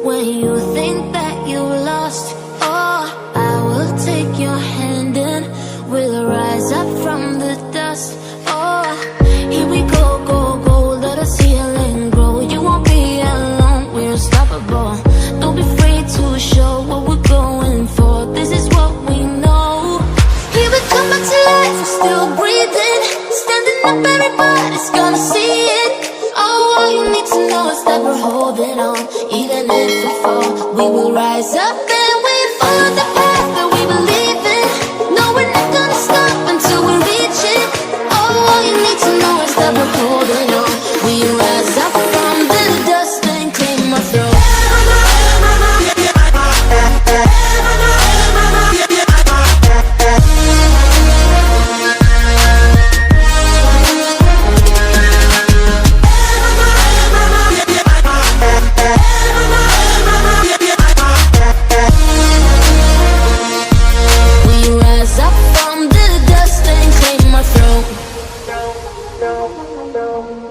When you think that you lost, oh, I will take your hand and we'll rise up from the dust. Oh, here we go, go, go, let us heal and grow. You won't be alone, we're unstoppable. Don't be afraid to show what we're going for. This is what we know. Here we come back to life, we're still breathing. Standing up, everybody's gonna see it. Oh, all you need to know is that we're holding on. Even if we fall, we will rise up and we follow the path that we believe in. No, we're not gonna stop until we reach it. Oh, all you need to know is that we're holding on. We rise up from the dust and claim our throne.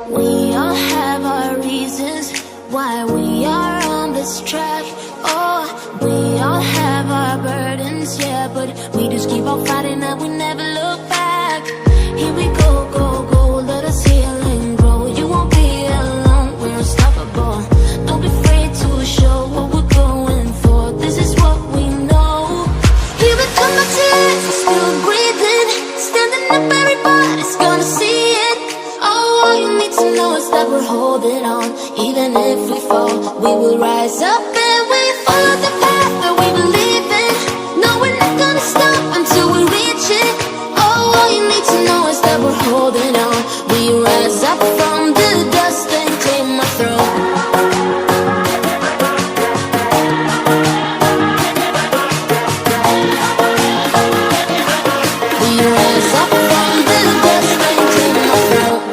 We all have our reasons why we are on this track. Oh, we all have our burdens, yeah, but we just keep on fighting and we never look back. Here we go, go, go, let us heal and grow. You won't be alone, we're unstoppable. Don't be afraid to show what we're going for. This is what we know. Here we come back to life, we're still breathing. Standing up, everybody's gonna see it. Oh, all you need to know is that we're holding on. Even if we fall, we will rise up and we follow the path that we believe in. No, we're not gonna stop until we reach it. Oh, all you need to know is that we're holding on. We rise up from the dust and claim our throne. We rise up from the dust and claim our throne.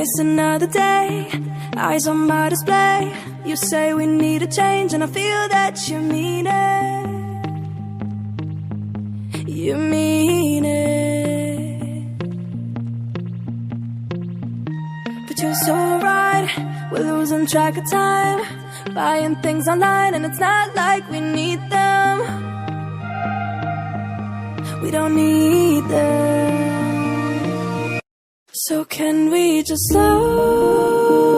It's another day, eyes on my display. You say we need a change and I feel that you mean it. You mean it. But you're so right, we're losing track of time, buying things online and it's not like we need them. We don't need them. So can we just slow